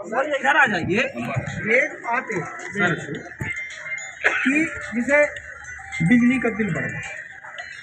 Sir इधर आ जाइए। ये आते कि जिसे बिजली का बिल बढ़ रहा है।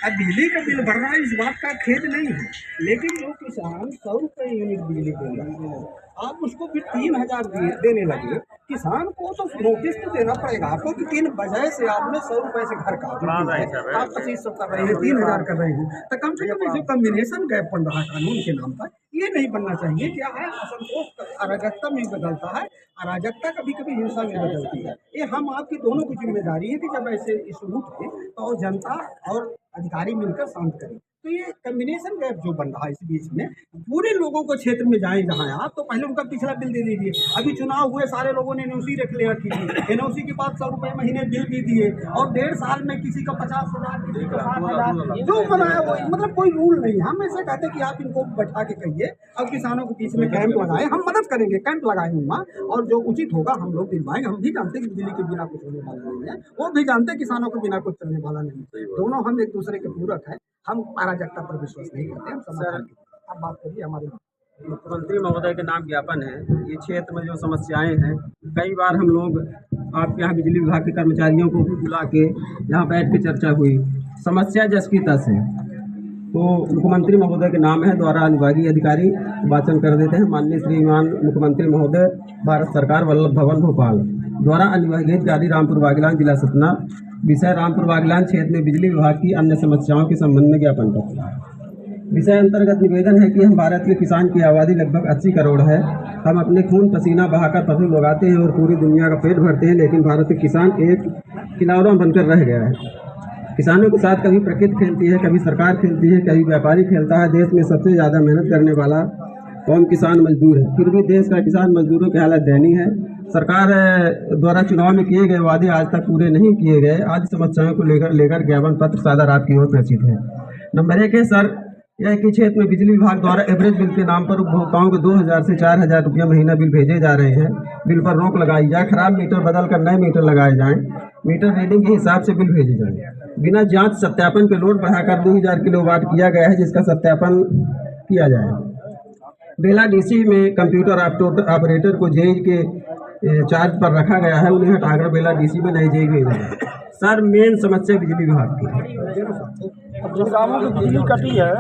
अब बिजली का बिल बढ़ रहा है, इस बात का खेद नहीं है, लेकिन जो किसान 100 रुपये यूनिट बिजली दे रहा है, आप उसको फिर 3000 देने लगे। किसान को तो नोटिस तो देना पड़ेगा आपको कि 3 वजह से आपने 100 रुपये से घर का आप 2500 कर रहे हैं, 3000 कर रहे हैं, तो कम से कम जो कम्बिनेशन गैप बन रहा है कानून के नाम पर, ये नहीं बनना चाहिए। क्या है, असंतोष अराजकता में बदलता है, अराजकता कभी कभी हिंसा में बदलती है। ये हम आपकी दोनों की जिम्मेदारी है कि जब ऐसे इशू उठे तो जनता और अधिकारी मिलकर शांत करें। तो ये कम्बिनेशन गैप जो बन रहा है इस बीच में, पूरे लोगों को क्षेत्र में जाए जहाँ आप, तो पहले उनका पिछला बिल दे दीजिए। अभी चुनाव हुए, सारे लोगों ने एनओसी ले रखी थी, एनओसी के बाद 100 रुपये महीने बिल भी दिए, और 1.5 साल में किसी का 50,000, किसी का 60,000, जो बनाया वो, मतलब कोई रूल नहीं। हम ऐसे कहते कि आप इनको बैठा के कहिए, अब किसानों के बीच में कैंप लगाए, हम मदद करेंगे, कैंप लगाएंगे वहाँ, और जो उचित होगा हम लोग दिलवाएंगे। हम भी जानते हैं कि बिजली के बिना कुछ होने वाला नहीं है, वो भी जानते हैं किसानों के बिना कुछ चलने वाला नहीं है। दोनों हम एक दूसरे के पूरक है, हम अराजकता पर विश्वास नहीं करते, हम समाधान की। अब बात करिए हमारे मुख्यमंत्री महोदय के नाम ज्ञापन है। ये क्षेत्र में जो समस्याएं हैं, कई बार हम लोग आपके यहाँ बिजली विभाग के कर्मचारियों को भी बुला के यहाँ बैठ के चर्चा हुई। समस्या जसकीता से तो मुख्यमंत्री महोदय के नाम है द्वारा अनुभागीय अधिकारी वाचन कर देते हैं। माननीय श्रीमान मुख्यमंत्री महोदय, भारत सरकार, वल्लभ भवन भोपाल द्वारा अनुभागीय अधिकारी, रामपुर बागेलान, जिला सतना। विषय रामपुर बागेलान क्षेत्र में बिजली विभाग की अन्य समस्याओं के संबंध में ज्ञापन पत्र। विषय अंतर्गत निवेदन है कि हम भारत के किसान की आबादी लगभग 80 करोड़ है। हम अपने खून पसीना बहाकर फसल उगाते हैं और पूरी दुनिया का पेट भरते हैं, लेकिन भारत के किसान एक खिलौना बनकर रह गया है। किसानों के साथ कभी प्रकृति खेलती है, कभी सरकार खेलती है, कभी व्यापारी खेलता है। देश में सबसे ज़्यादा मेहनत करने वाला कौम किसान मजदूर है, फिर भी देश का किसान मजदूरों की हालत दयनीय है। सरकार द्वारा चुनाव में किए गए वादे आज तक पूरे नहीं किए गए। आज समस्याओं को लेकर ज्ञापन पत्र सादर आपकी ओर प्रेषित है। नंबर 1 है सर, यह कि क्षेत्र में बिजली विभाग द्वारा एवरेज बिल के नाम पर उपभोक्ताओं को 2000 से 4000 रुपया महीना बिल भेजे जा रहे हैं। बिल पर रोक लगाई जाए, खराब मीटर बदल कर नए मीटर लगाए जाएं, मीटर रीडिंग के हिसाब से बिल भेजे जाएं। बिना जांच सत्यापन के लोड बढ़ाकर 2000 किलोवाट किया गया है, जिसका सत्यापन किया जाए। बेला डीसी में कंप्यूटर ऑपरेटर को जेई के चार्ज पर रखा गया है, उन्हें हटाकर बेला डीसी में नए जेई भेजा जाए। सर, मेन समस्या बिजली विभाग की बिजली कटी है,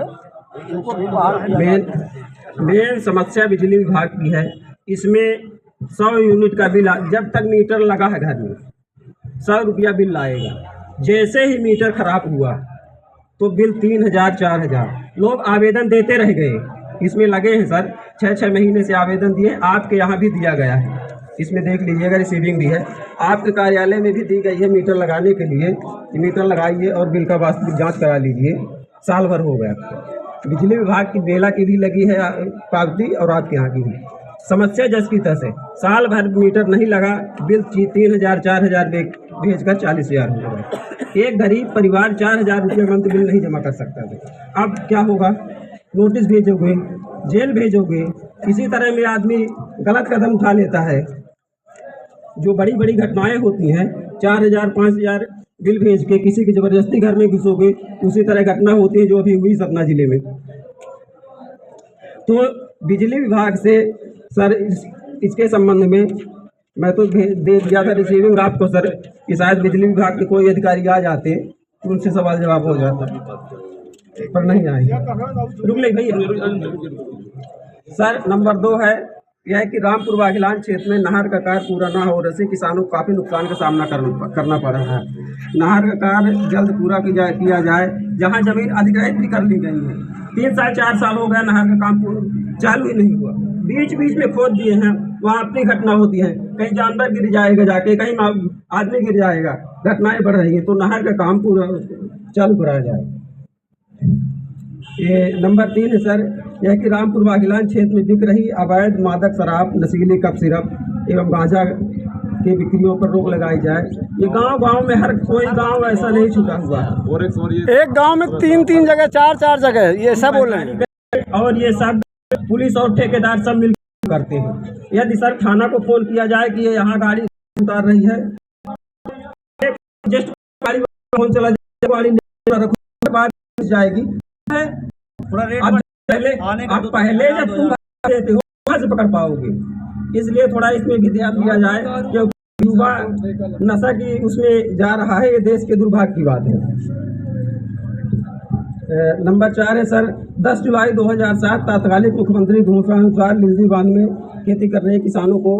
मेन समस्या बिजली विभाग की है। इसमें 100 यूनिट का बिल, जब तक मीटर लगा है घर में 100 रुपया बिल लाएगा। जैसे ही मीटर खराब हुआ तो बिल 3000, 4000। लोग आवेदन देते रह गए, इसमें लगे हैं सर 6-6 महीने से आवेदन दिए। आपके यहाँ भी दिया गया है, इसमें देख लीजिएगा, रिसीविंग भी है। आपके कार्यालय में भी दी गई है मीटर लगाने के लिए। मीटर लगाइए और बिल का वास्तविक जांच करा लीजिए। साल भर हो गया। बिजली विभाग की बेला की भी लगी है पावती, और आपके यहाँ की भी। समस्या जसकीता से साल भर मीटर नहीं लगा, बिल 3000, 4000 भेजकर 40000 हो गया। एक गरीब परिवार 4000 रुपये मंथ बिल नहीं जमा कर सकता था। अब क्या होगा? नोटिस भेजोगे, जेल भेजोगे। इसी तरह में आदमी गलत कदम उठा लेता है। जो बड़ी बड़ी घटनाएं होती हैं, 4000, 5000 बिल भेज के किसी की जबरदस्ती घर में घुसोगे, उसी तरह घटना होती है जो अभी हुई सतना जिले में। तो बिजली विभाग से सर इसके संबंध में मैं तो दे दिया था रिसीविंग आपको सर, कि शायद बिजली विभाग के कोई अधिकारी आ जाते तो उनसे सवाल जवाब हो जाता, पर नहीं आए। रुक ले भैया। सर, नंबर 2 है यह कि रामपुर बागेलान क्षेत्र में नहर का कार्य पूरा न होने से किसानों को काफ़ी नुकसान का सामना करना पड़ रहा है। नहर का कार्य जल्द पूरा किया जाए। जहां जमीन अधिग्रहित भी कर ली गई है, 3 साल 4 साल हो गया, नहर का काम चालू ही नहीं हुआ। बीच बीच में खोद दिए हैं, वहाँ अपनी घटना होती है, कहीं जानवर गिर जाएगा जाके, कहीं आदमी गिर जाएगा, घटनाएं बढ़ रही हैं। तो नहर का काम पूरा चालू कराया जाए। ये नंबर 3 है सर, यह कि रामपुर बागेलान क्षेत्र में बिक रही अवैध मादक शराब, नशीली कप सिरप एवं गांजा के बिक्रियों पर रोक लगाई जाए। ये गांव में हर कोई गांव ऐसा नहीं छूटा हुआ है। एक गांव में 3-3 जगह, 4-4 जगह, ये सब बोल रहे हैं। और ये सब पुलिस और ठेकेदार सब मिलकर करते हैं। यदि सर थाना को फोन किया जाए कि ये यहाँ गाड़ी उतार रही है, जस्ट गाड़ी फोन चला जाएगी। आप पहले जब तुम देते हो पकड़ पाओगे। इसलिए थोड़ा इसमें भी ध्यान दिया जाए, क्योंकि युवा नशा की उसमें जा रहा है, ये देश के दुर्भाग्य की बात है। नंबर 4 है सर, 10 जुलाई 2007 तात्कालिक मुख्यमंत्री घोषणा अनुसार लिलजी बांध में खेती कर रहे किसानों को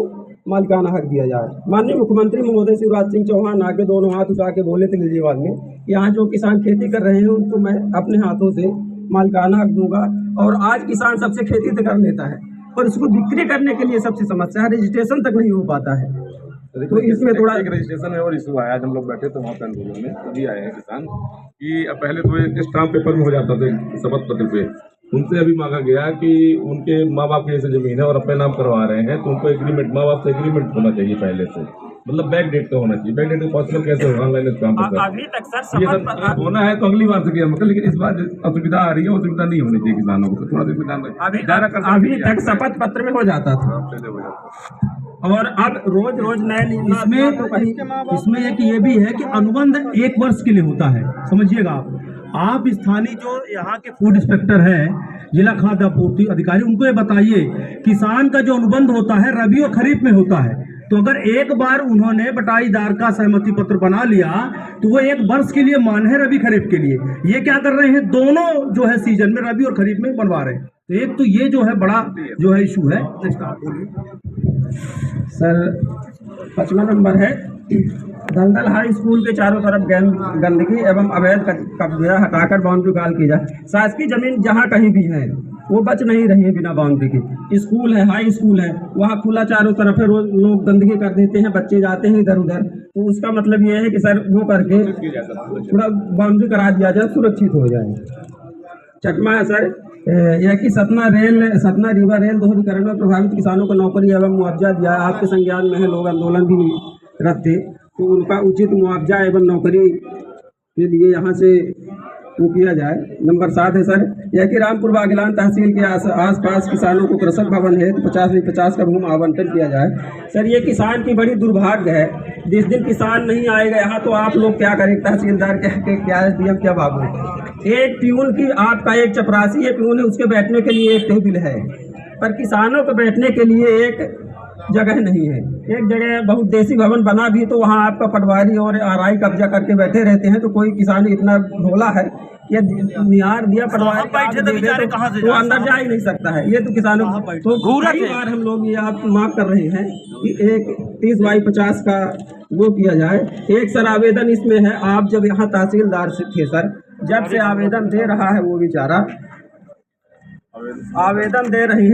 मालिकाना हक दिया जाए। माननीय मुख्यमंत्री महोदय शिवराज सिंह चौहान आके दोनों हाथ उठा के बोले थे लिलजी बांध में, यहाँ जो किसान खेती कर रहे हैं उनको मैं अपने हाथों से मालिकाना हक दूंगा। और आज किसान सबसे खेती तो कर लेता है, पर उसको बिक्री करने के लिए सबसे समस्या है, रजिस्ट्रेशन तक नहीं हो पाता है। तो इसमें थोड़ा एक रजिस्ट्रेशन है और इशू आया, जब हम लोग बैठे थे वहाँ पे आंदोलन में, तभी आए हैं किसान कि पहले तो एक स्टाम्प पेपर में हो जाता था शपथ पत्र पे, उनसे अभी मांगा गया कि उनके माँ बाप की जैसे जमीन है और अपने नाम करवा रहे हैं तो उनको एग्रीमेंट, माँ बाप से एग्रीमेंट होना चाहिए पहले से, मतलब बैक डेट का होना चाहिए। बैक डेट पॉसिबल कैसे होगा ऑनलाइन स्टाम्प पेपर? अभी तक सर ये सब होना है तो अगली बार से किया मतलब, लेकिन इस बार असुविधा आ रही है, असुविधा नहीं होनी चाहिए किसानों को, थोड़ा सा ध्यान रखें। अभी तक शपथ पत्र में हो जाता था और अब रोज रोज नए इसमें तो इसमें एक ये भी है कि अनुबंध 1 वर्ष के लिए होता है, समझिएगा आप स्थानीय जो यहाँ के फूड इंस्पेक्टर है, जिला खाद्य आपूर्ति अधिकारी, उनको ये बताइए किसान का जो अनुबंध होता है रबी और खरीफ में होता है, तो अगर एक बार उन्होंने बटाईदार का सहमति पत्र बना लिया तो वो 1 वर्ष के लिए मान है रबी खरीफ के लिए। ये क्या कर रहे हैं, दोनों जो है सीजन में रबी और खरीफ में बनवा रहे हैं। तो एक तो ये जो है बड़ा जो है इशू है। सर 5वां नंबर है, दलदल हाई स्कूल के चारों तरफ गंदगी एवं अवैध कब्जा हटाकर बाउंड्री काल की जाए। शासकीय जमीन जहाँ कहीं भी है वो बच नहीं रही है बिना बाउंड्री के। स्कूल है, हाई स्कूल है, वहाँ खुला चारों तरफ है, रोज लोग गंदगी कर देते हैं, बच्चे जाते हैं इधर उधर। तो उसका मतलब ये है कि सर वो करके थोड़ा बाउंड्री करा दिया जाए, सुरक्षित हो जाए। 6वां है सर, यह कि सतना रीवा रेल दोहरीकरण में प्रभावित किसानों को नौकरी एवं मुआवजा दिया। आपके संज्ञान में है, लोग आंदोलन भी रखते तो उनका उचित मुआवजा एवं नौकरी के लिए यहाँ से वो किया जाए। नंबर 7 है सर, यह कि रामपुर बागलान तहसील के आसपास किसानों को कृषक भवन है तो 50/50 का भूमि आवंटन किया जाए। सर ये किसान की बड़ी दुर्भाग्य है, जिस दिन किसान नहीं आएगा यहाँ तो आप लोग क्या करें, तहसीलदार क्या एसडीएम क्या बाबू। एक प्यून की आपका एक चपरासी एक प्यून है, उसके बैठने के लिए एक टेबल है, पर किसानों को बैठने के लिए एक जगह नहीं है। एक जगह बहुत देसी भवन बना भी तो वहाँ आपका पटवारी और आरआई कब्जा करके बैठे रहते हैं। तो कोई किसान इतना भोला है कि निहार दिया पटवारी तो अंदर जा ही नहीं सकता है। ये तो किसानों तो कई बार हम लोग ये आप मांग कर रहे हैं कि एक 30/50 का वो किया जाए। एक सर आवेदन इसमें है, आप जब यहाँ तहसीलदार से थे सर, जब से आवेदन दे रहा है वो बेचारा आवेदन दे रही है